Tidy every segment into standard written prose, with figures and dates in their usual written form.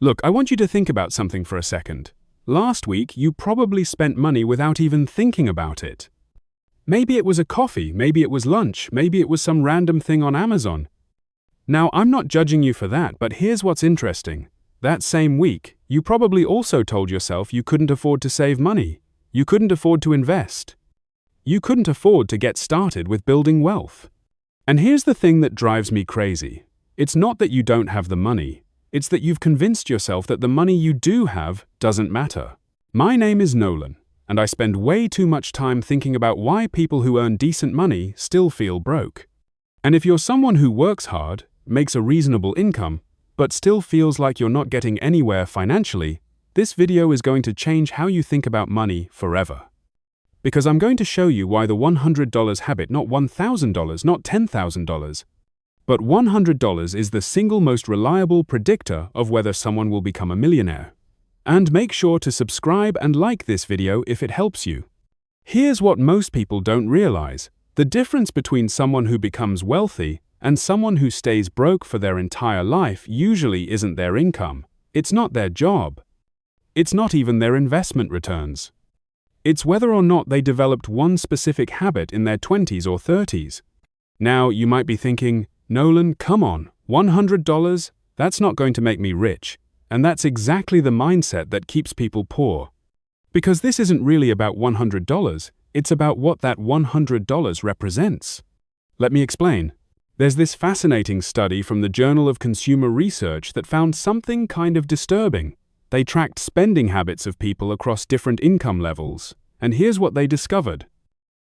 Look, I want you to think about something for a second. Last week, you probably spent money without even thinking about it. Maybe it was a coffee, maybe it was lunch, maybe it was some random thing on Amazon. Now, I'm not judging you for that, but here's what's interesting. That same week, you probably also told yourself you couldn't afford to save money. You couldn't afford to invest. You couldn't afford to get started with building wealth. And here's the thing that drives me crazy. It's not that you don't have the money. It's that you've convinced yourself that the money you do have doesn't matter. My name is Nolan, and I spend way too much time thinking about why people who earn decent money still feel broke. And if you're someone who works hard, makes a reasonable income, but still feels like you're not getting anywhere financially, this video is going to change how you think about money forever. Because I'm going to show you why the $100 habit, not $1,000, not $10,000, but $100 is the single most reliable predictor of whether someone will become a millionaire. And make sure to subscribe and like this video if it helps you. Here's what most people don't realize. The difference between someone who becomes wealthy and someone who stays broke for their entire life usually isn't their income. It's not their job. It's not even their investment returns. It's whether or not they developed one specific habit in their 20s or 30s. Now, you might be thinking, Nolan, come on, $100? That's not going to make me rich. And that's exactly the mindset that keeps people poor. Because this isn't really about $100, it's about what that $100 represents. Let me explain. There's this fascinating study from the Journal of Consumer Research that found something kind of disturbing. They tracked spending habits of people across different income levels, and here's what they discovered.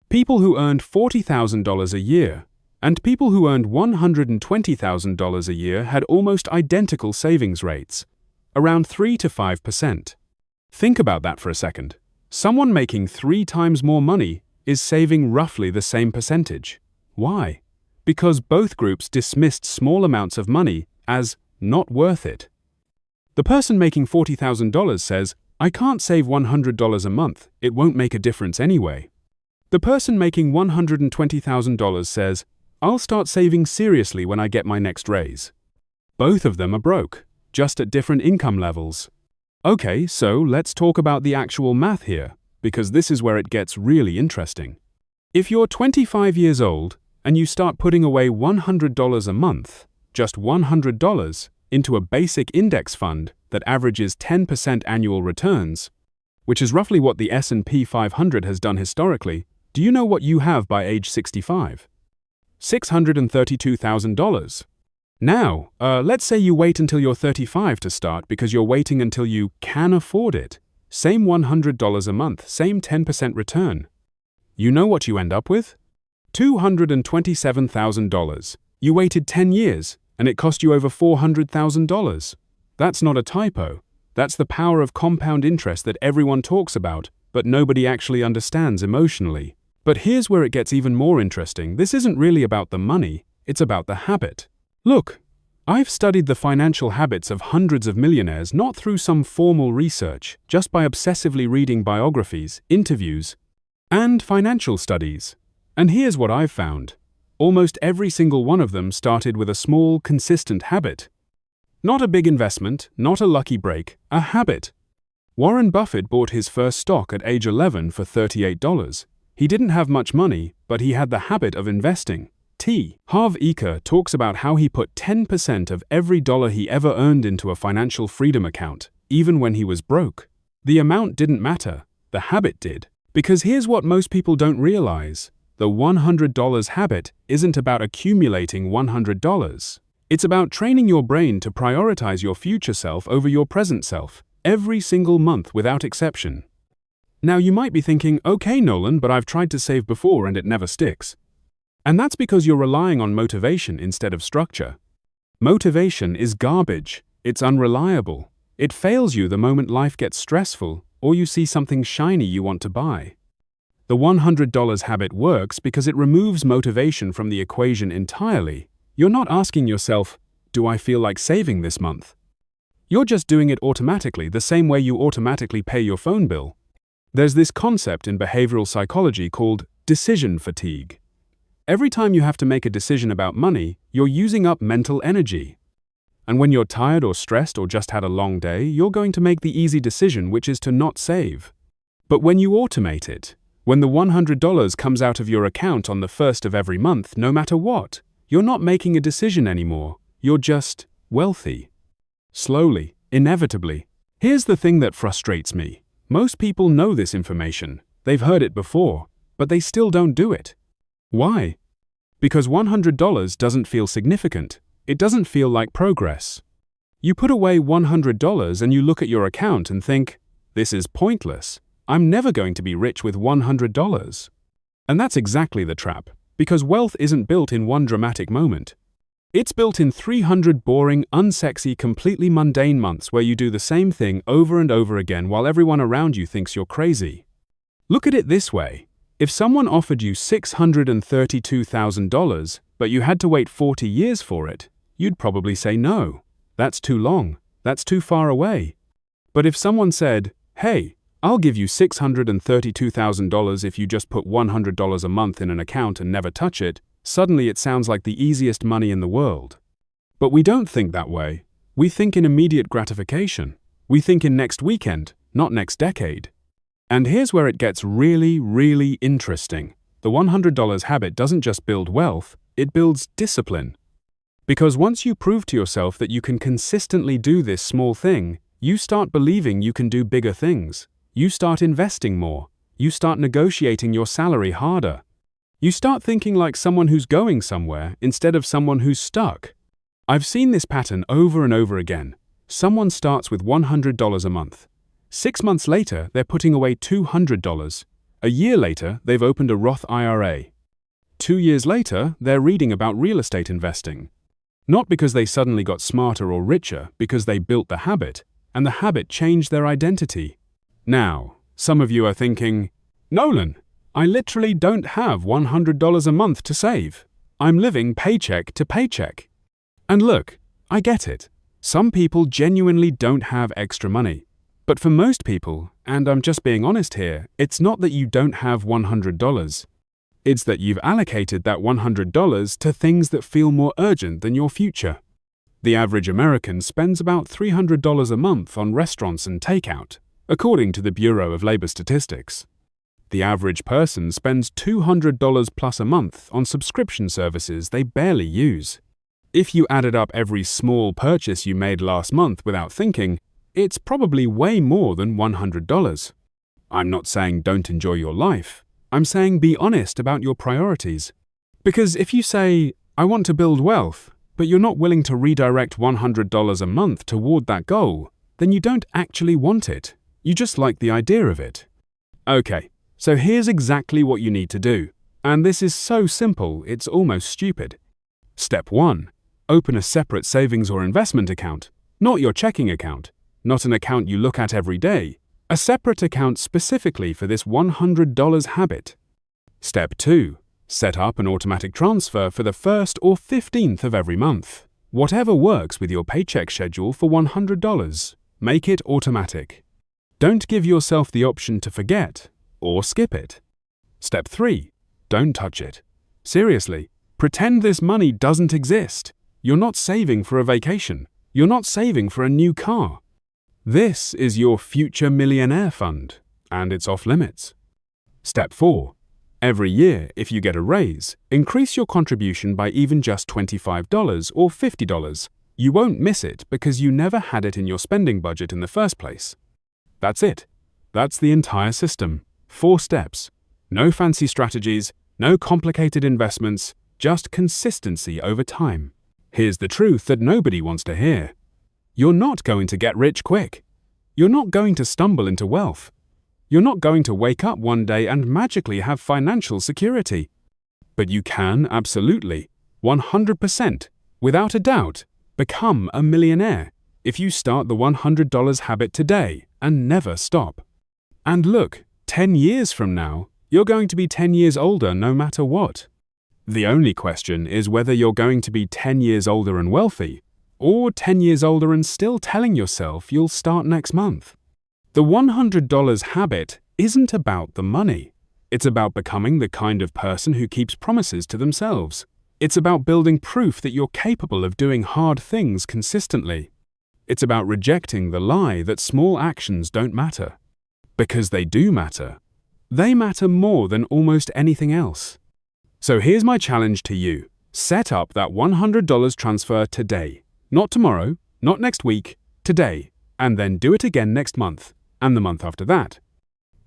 People who earned $40,000 a year and people who earned $120,000 a year had almost identical savings rates, around 3 to 5%. Think about that for a second. Someone making 3 times more money is saving roughly the same percentage. Why? Because both groups dismissed small amounts of money as not worth it. The person making $40,000 says, I can't save $100 a month, it won't make a difference anyway. The person making $120,000 says, I'll start saving seriously when I get my next raise. Both of them are broke, just at different income levels. Okay, so let's talk about the actual math here, because this is where it gets really interesting. If you're 25 years old, and you start putting away $100 a month, just $100, into a basic index fund that averages 10% annual returns, which is roughly what the S&P 500 has done historically, do you know what you have by age 65? $632,000. Now, let's say you wait until you're 35 to start because you're waiting until you can afford it. Same $100 a month, same 10% return. You know what you end up with? $227,000. You waited 10 years, and it cost you over $400,000. That's not a typo. That's the power of compound interest that everyone talks about, but nobody actually understands emotionally. But here's where it gets even more interesting. This isn't really about the money, it's about the habit. Look, I've studied the financial habits of hundreds of millionaires not through some formal research, just by obsessively reading biographies, interviews, and financial studies. And here's what I've found. Almost every single one of them started with a small, consistent habit. Not a big investment, not a lucky break, a habit. Warren Buffett bought his first stock at age 11 for $38. He didn't have much money, but he had the habit of investing. Harv Eker talks about how he put 10% of every dollar he ever earned into a financial freedom account, even when he was broke. The amount didn't matter, the habit did. Because here's what most people don't realize. The $100 habit isn't about accumulating $100. It's about training your brain to prioritize your future self over your present self, every single month without exception. Now you might be thinking, okay Nolan, but I've tried to save before and it never sticks. And that's because you're relying on motivation instead of structure. Motivation is garbage. It's unreliable. It fails you the moment life gets stressful or you see something shiny you want to buy. The $100 habit works because it removes motivation from the equation entirely. You're not asking yourself, do I feel like saving this month? You're just doing it automatically, the same way you automatically pay your phone bill. There's this concept in behavioral psychology called decision fatigue. Every time you have to make a decision about money, you're using up mental energy. And when you're tired or stressed or just had a long day, you're going to make the easy decision, which is to not save. But when you automate it, when the $100 comes out of your account on the first of every month, no matter what, you're not making a decision anymore. You're just wealthy. Slowly, inevitably. Here's the thing that frustrates me. Most people know this information. They've heard it before, but they still don't do it. Why? Because $100 doesn't feel significant. It doesn't feel like progress. You put away $100 and you look at your account and think, this is pointless. I'm never going to be rich with $100. And that's exactly the trap, because wealth isn't built in one dramatic moment. It's built in 300 boring, unsexy, completely mundane months where you do the same thing over and over again while everyone around you thinks you're crazy. Look at it this way. If someone offered you $632,000, but you had to wait 40 years for it, you'd probably say no. That's too long. That's too far away. But if someone said, hey, I'll give you $632,000 if you just put $100 a month in an account and never touch it, suddenly it sounds like the easiest money in the world. But we don't think that way. We think in immediate gratification. We think in next weekend, not next decade. And here's where it gets really, really interesting. The $100 habit doesn't just build wealth, it builds discipline. Because once you prove to yourself that you can consistently do this small thing, you start believing you can do bigger things. You start investing more. You start negotiating your salary harder. You start thinking like someone who's going somewhere instead of someone who's stuck. I've seen this pattern over and over again. Someone starts with $100 a month. 6 months later, they're putting away $200. A year later, they've opened a Roth IRA. 2 years later, they're reading about real estate investing. Not because they suddenly got smarter or richer, because they built the habit, and the habit changed their identity. Now, some of you are thinking, Nolan, I literally don't have $100 a month to save. I'm living paycheck to paycheck. And look, I get it. Some people genuinely don't have extra money. But for most people, and I'm just being honest here, it's not that you don't have $100. It's that you've allocated that $100 to things that feel more urgent than your future. The average American spends about $300 a month on restaurants and takeout, according to the Bureau of Labor Statistics. The average person spends $200 plus a month on subscription services they barely use. If you added up every small purchase you made last month without thinking, it's probably way more than $100. I'm not saying don't enjoy your life. I'm saying be honest about your priorities. Because if you say, I want to build wealth, but you're not willing to redirect $100 a month toward that goal, then you don't actually want it. You just like the idea of it. Okay, so here's exactly what you need to do. And this is so simple, it's almost stupid. Step 1. Open a separate savings or investment account, not your checking account, not an account you look at every day, a separate account specifically for this $100 habit. Step 2. Set up an automatic transfer for the 1st or 15th of every month. Whatever works with your paycheck schedule for $100, make it automatic. Don't give yourself the option to forget or skip it. Step 3. Don't touch it. Seriously, pretend this money doesn't exist. You're not saving for a vacation. You're not saving for a new car. This is your future millionaire fund, and it's off limits. Step 4. Every year, if you get a raise, increase your contribution by even just $25 or $50. You won't miss it because you never had it in your spending budget in the first place. That's it. That's the entire system. 4 steps. No fancy strategies, no complicated investments, just consistency over time. Here's the truth that nobody wants to hear. You're not going to get rich quick. You're not going to stumble into wealth. You're not going to wake up one day and magically have financial security. But you can absolutely, 100%, without a doubt, become a millionaire if you start the $100 habit today and never stop. And look, 10 years from now, you're going to be 10 years older no matter what. The only question is whether you're going to be 10 years older and wealthy, or 10 years older and still telling yourself you'll start next month. The $100 habit isn't about the money. It's about becoming the kind of person who keeps promises to themselves. It's about building proof that you're capable of doing hard things consistently. It's about rejecting the lie that small actions don't matter. Because they do matter. They matter more than almost anything else. So here's my challenge to you. Set up that $100 transfer today. Not tomorrow, not next week, today. And then do it again next month, and the month after that.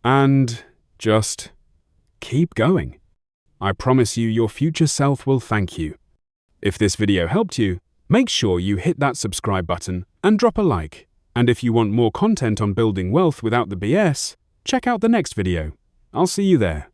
And just keep going. I promise you your future self will thank you. If this video helped you, make sure you hit that subscribe button and drop a like. And if you want more content on building wealth without the BS, check out the next video. I'll see you there.